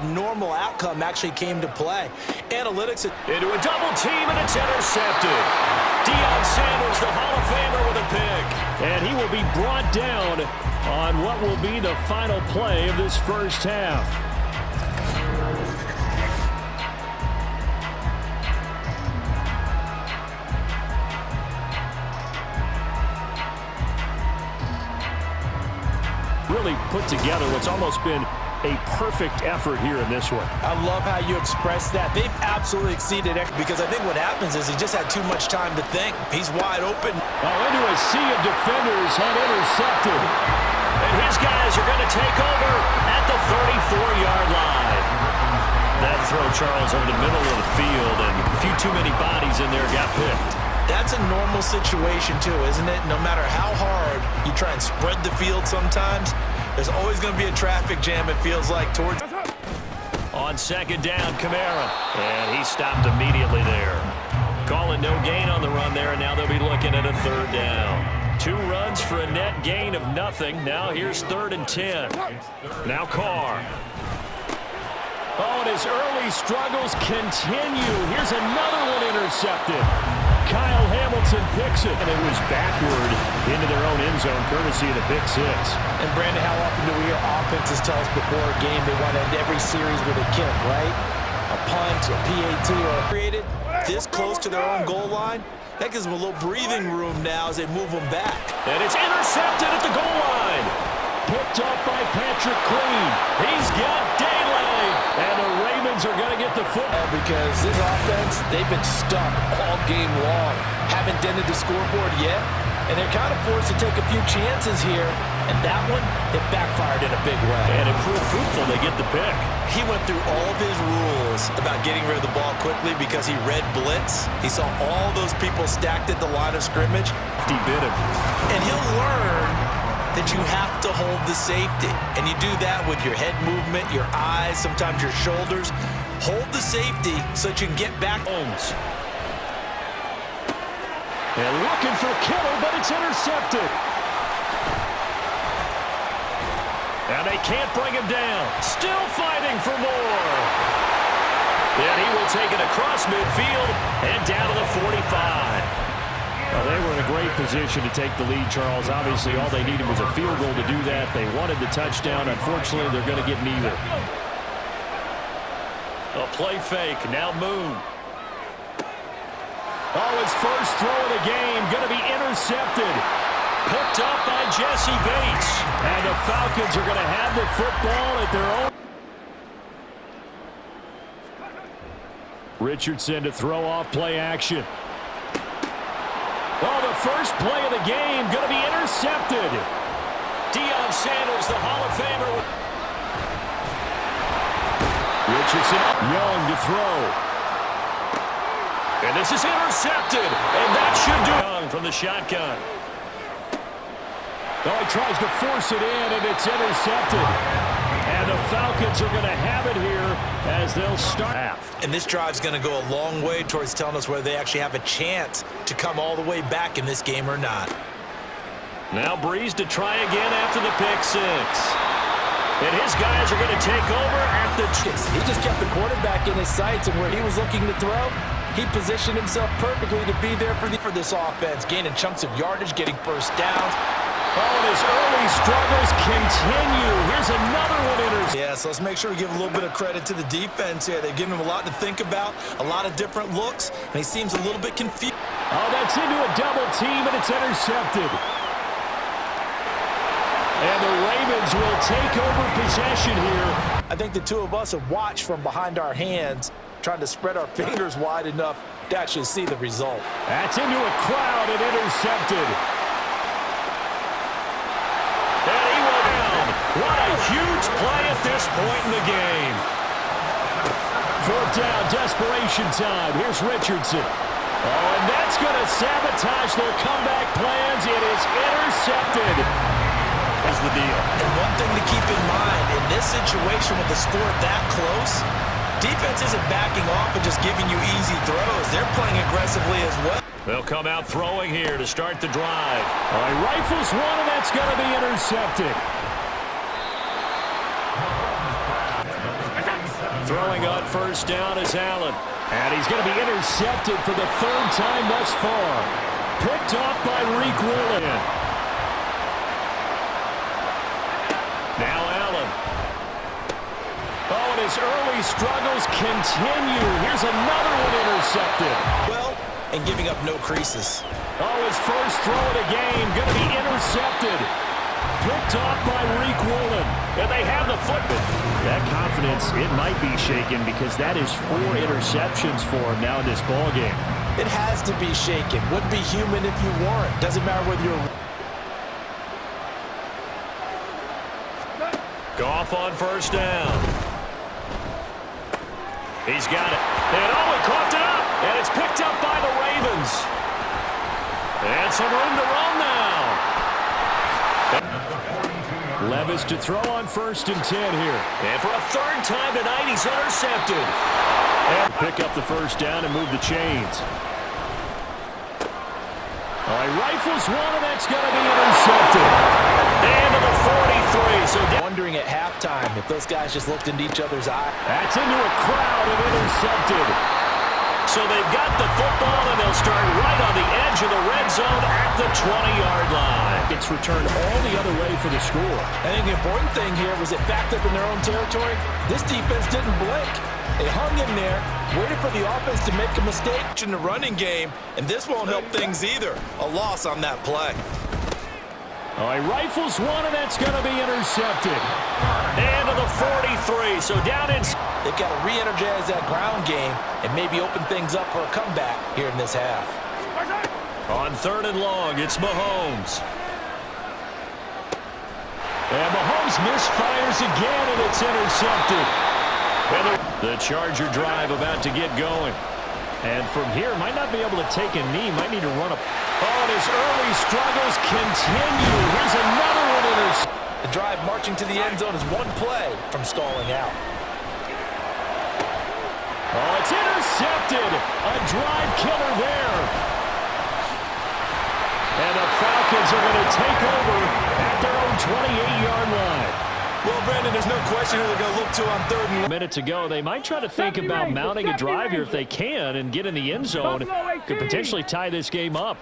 the normal outcome actually came to play. Analytics into a double team, and it's intercepted. Deion Sanders, the Hall of Famer, with a pick. And he will be brought down on what will be the final play of this first half. Really put together what's almost been a perfect effort here in this one. I love how you express that. They've absolutely exceeded it because I think what happens is he just had too much time to think. He's wide open. Into a sea of defenders and intercepted. And his guys are going to take over at the 34-yard line. That throw, Charles, over the middle of the field, and a few too many bodies in there got picked. That's a normal situation too, isn't it? No matter how hard you try and spread the field sometimes, there's always going to be a traffic jam, it feels like, towards... On second down, Kamara. And he stopped immediately there. Calling no gain on the run there, and now they'll be looking at a third down. 2 runs for a net gain of nothing. Now here's 3rd and 10. Now Carr. Oh, and his early struggles continue. Here's another one intercepted. Kyle Hamilton picks it, and it was backward into their own end zone, courtesy of the pick 6. And Brandon, how often do we hear offenses tell us before a game they want to end every series with a kick, right? A punt, a PAT, or a created this close to their own goal line? That gives them a little breathing room now as they move them back. And it's intercepted at the goal line. Picked up by Patrick Queen. He's got daylight. And the Ravens are going to get the football. Because this offense, they've been stuck all game long. Haven't dented the scoreboard yet. And they're kind of forced to take a few chances here. And that one, it backfired in a big way. And it proved fruitful. They get the pick. He went through all of his rules about getting rid of the ball quickly because he read blitz. He saw all those people stacked at the line of scrimmage. He bit him. And he'll learn that you have to hold the safety. And you do that with your head movement, your eyes, sometimes your shoulders. Hold the safety so that you can get back. And looking for Kittle, but it's intercepted. And they can't bring him down. Still fighting for more. And he will take it across midfield and down to the 45. Well, they were in a great position to take the lead, Charles. Obviously, all they needed was a field goal to do that. They wanted the touchdown. Unfortunately, they're going to get neither. A play fake. Now Moon. Oh, his first throw of the game going to be intercepted. Picked up by Jesse Bates. And the Falcons are going to have the football at their own. Richardson to throw off play action. Oh, the first play of the game going to be intercepted. Deion Sanders, the Hall of Famer. Richardson, Young to throw. And this is intercepted. And that should do it. Young from the shotgun. Oh, he tries to force it in, and it's intercepted. And the Falcons are going to have it here as they'll start half. And this drive's going to go a long way towards telling us whether they actually have a chance to come all the way back in this game or not. Now Breeze to try again after the pick 6. And his guys are going to take over at the... He just kept the quarterback in his sights, and where he was looking to throw, he positioned himself perfectly to be there for this offense, gaining chunks of yardage, getting first downs. Oh, and his early struggles continue. Here's another one. Yeah, so let's make sure we give a little bit of credit to the defense here. They've given him a lot to think about, a lot of different looks, and he seems a little bit confused. Oh, that's into a double team, and it's intercepted. And the Ravens will take over possession here. I think the two of us have watched from behind our hands, trying to spread our fingers wide enough to actually see the result. That's into a crowd and intercepted. And he will down. What a huge play at this point in the game. 4th down, desperation time. Here's Richardson. Oh, and that's going to sabotage their comeback plans. It is intercepted. Is the deal. And one thing to keep in mind, in this situation with the score that close, defense isn't backing off and just giving you easy throws. They're playing aggressively as well. They'll come out throwing here to start the drive. All right, rifles one, and that's going to be intercepted. Throwing on first down is Allen. And he's going to be intercepted for the third time thus far. Picked off by Reek Willen. Now Allen. Oh, and his early struggles continue. Here's another one intercepted. Well, and giving up no creases. Oh, his first throw of the game going to be intercepted. Picked off by Reek Willen. And they have the football. That confidence, it might be shaken because that is 4 interceptions for him now in this ball game. It has to be shaken. Wouldn't be human if you weren't. Doesn't matter whether you're... Goff on first down. He's got it. And oh, he coughed it up. And it's picked up by the Ravens. And some room to run now. Levis to throw on first and 10 here. And for a third time tonight, he's intercepted. And pick up the first down and move the chains. All right, rifles one, and that's going to be intercepted. And to the 43. So wondering at halftime if those guys just looked into each other's eyes. That's into a crowd and intercepted. So they've got the football, and they'll start right on the edge of the red zone at the 20-yard line. It's returned all the other way for the score. I think the important thing here was it backed up in their own territory. This defense didn't blink. They hung in there, waited for the offense to make a mistake in the running game, and this won't help things either. A loss on that play. All right, rifles one, and that's going to be intercepted. And to the 43, so down in... They've got to re-energize that ground game and maybe open things up for a comeback here in this half. On third and long, it's Mahomes. And Mahomes misfires again, and it's intercepted. And the Charger drive about to get going. And from here, might not be able to take a knee. Might need to run up. Oh, and his early struggles continue. Here's another one intercepted. The drive marching to the end zone is one play from stalling out. Oh, it's intercepted. A drive killer there. And the Falcons are going to take over at their own 28-yard line. Well, Brandon, there's no question who they're going to look to on third and... Minutes ago, they might try to think about mounting a drive here if they can and get in the end zone. Could potentially tie this game up.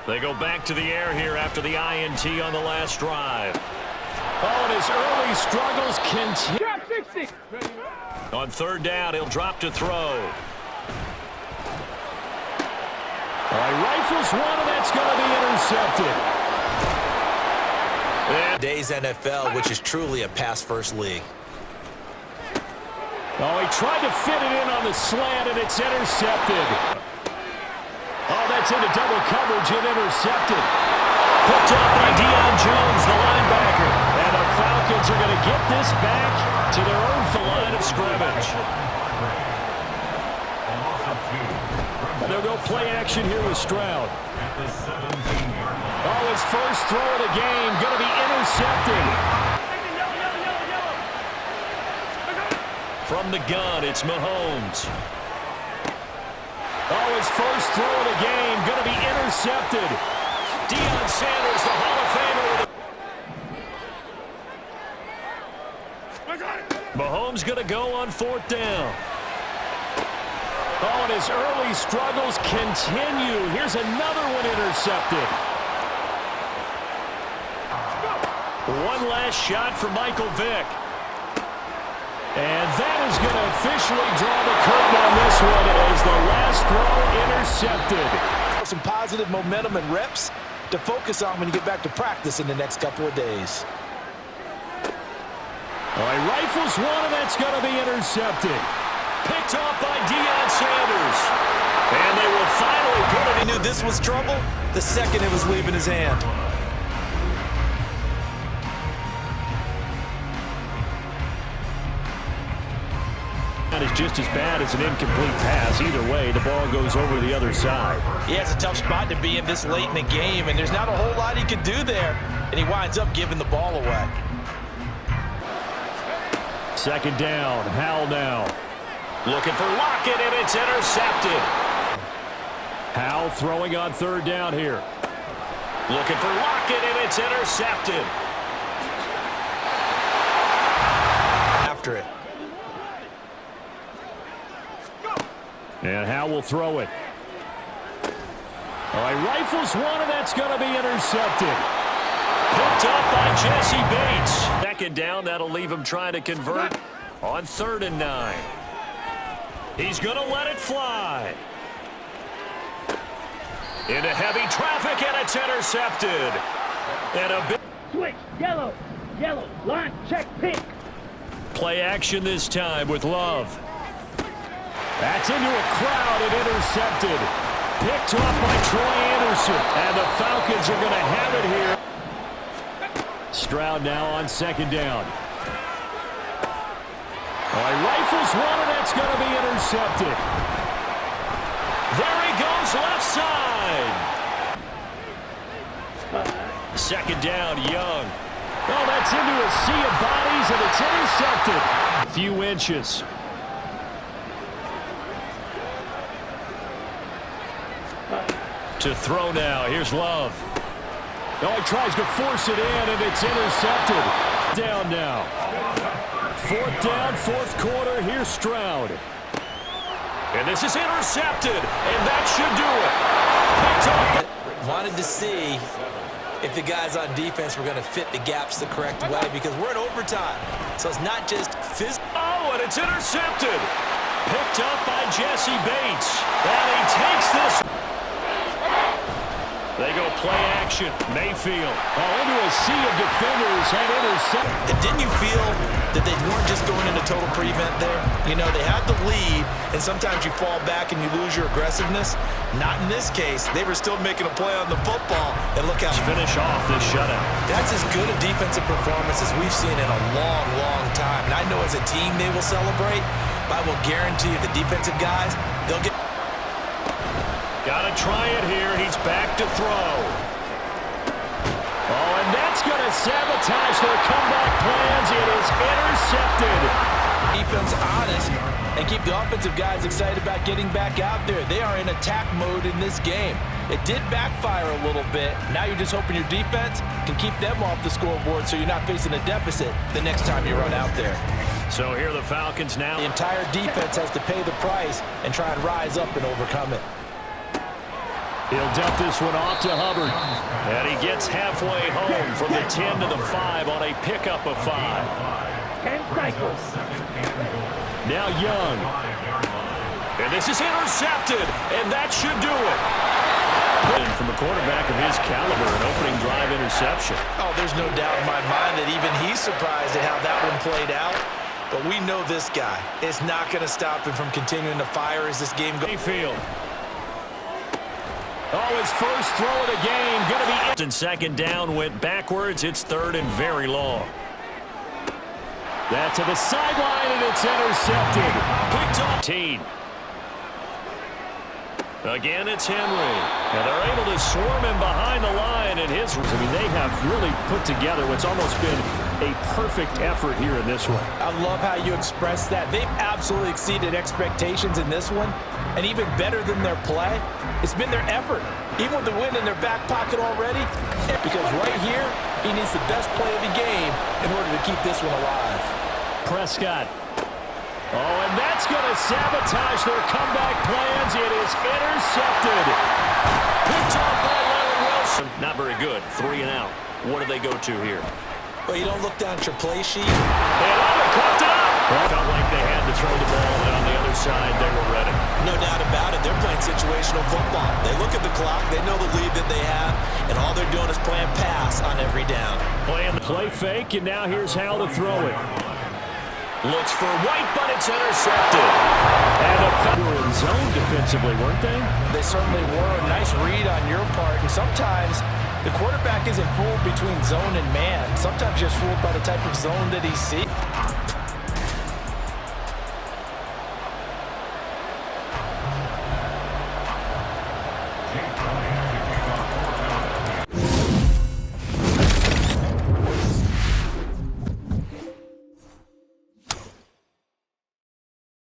They go back to the air here after the INT on the last drive. Oh, and his early struggles continue. On third down, he'll drop to throw. All right, rifles one, and that's going to be intercepted. Today's NFL, which is truly a pass-first league. Oh, he tried to fit it in on the slant, and it's intercepted. Oh, that's into double coverage and intercepted. Picked up by Deion Jones, the linebacker. And the Falcons are going to get this back to their own line of scrimmage. And they'll go play action here with Stroud. Oh, his first throw of the game going to be intercepted. From the gun, it's Mahomes. Oh, his first throw of the game going to be intercepted. Deion Sanders, the Hall of Famer. Mahomes going to go on fourth down. Oh, and his early struggles continue. Here's another one intercepted. One last shot for Michael Vick. And that is going to officially draw the curtain on this one as the last throw intercepted. Some positive momentum and reps to focus on when you get back to practice in the next couple of days. All right, rifles one, and that's going to be intercepted. Picked off by Deion Sanders. And they will finally put it. He knew this was trouble the second it was leaving his hand. That is just as bad as an incomplete pass. Either way, the ball goes over the other side. Yeah, it's a tough spot to be in this late in the game, and there's not a whole lot he could do there. And he winds up giving the ball away. Second down, Howell now. Looking for Lockett, and it's intercepted. Howell throwing on third down here. Looking for Lockett, and it's intercepted. After it. And Howe will throw it. All right, rifles one, and that's going to be intercepted. Picked up by Jesse Bates. Second down, that'll leave him trying to convert on 3rd and 9. He's going to let it fly. Into heavy traffic, and it's intercepted. And a big switch, yellow, line, check, pink. Play action this time with Love. That's into a crowd and intercepted. Picked off by Troy Anderson. And the Falcons are going to have it here. Stroud now on 2nd down. All right, rifles one, and that's going to be intercepted. There he goes, left side. 2nd down, Young. Oh, that's into a sea of bodies, and it's intercepted. A few inches. To throw now. Here's Love. Oh, he tries to force it in, and it's intercepted. Down now. 4th down, 4th quarter. Here's Stroud. And this is intercepted, and that should do it. Wanted to see if the guys on defense were going to fit the gaps the correct way, because we're in overtime. So it's not just physical. Oh, and it's intercepted. Picked up by Jesse Bates. And he takes this. They go play action. Mayfield. Oh, into a sea of defenders and intercept. And didn't you feel that they weren't just going into total prevent there? You know, they had the lead, and sometimes you fall back and you lose your aggressiveness. Not in this case. They were still making a play on the football, and look how finish off this shutout. That's as good a defensive performance as we've seen in a long, long time. And I know as a team they will celebrate, but I will guarantee you the defensive guys, they'll get. Got to try it here. He's back to throw. Oh, and that's going to sabotage their comeback plans. It is intercepted. Defense honest and keep the offensive guys excited about getting back out there. They are in attack mode in this game. It did backfire a little bit. Now you're just hoping your defense can keep them off the scoreboard so you're not facing a deficit the next time you run out there. So here are the Falcons now. The entire defense has to pay the price and try and rise up and overcome it. He'll dump this one off to Hubbard. And he gets halfway home from the 10 to the 5 on a pickup of 5. 10 cycles. Now Young. And this is intercepted, and that should do it. And from a quarterback of his caliber, an opening drive interception. Oh, there's no doubt in my mind that even he's surprised at how that one played out. But we know this guy is not going to stop him from continuing to fire as this game goes. Mayfield. Oh, his first throw of the game. Going to be it. And 2nd down went backwards. It's 3rd and very long. That to the sideline, and it's intercepted. Picked off. Again, it's Henry. And they're able to swarm him behind the line. And his, I mean, they have really put together what's almost been a perfect effort here in this one. I love how you express that. They've absolutely exceeded expectations in this one. And even better than their play, it's been their effort. Even with the win in their back pocket already, because right here, he needs the best play of the game in order to keep this one alive. Prescott. Oh, and that's going to sabotage their comeback plans. It is intercepted. Picked off by Larry Wilson. Not very good. 3 and out. What do they go to here? Well, you don't look down at your play sheet. And caught up. Felt like they had to throw the ball, and on the other side, they were ready. No doubt about it. They're playing situational football. They look at the clock. They know the lead that they have, and all they're doing is playing pass on every down. Playing the play fake, and now here's how to throw it. Looks for White, but it's intercepted. And they were in zone defensively, weren't they? They certainly were. A nice read on your part. And sometimes the quarterback isn't fooled between zone and man. Sometimes you're fooled by the type of zone that he sees.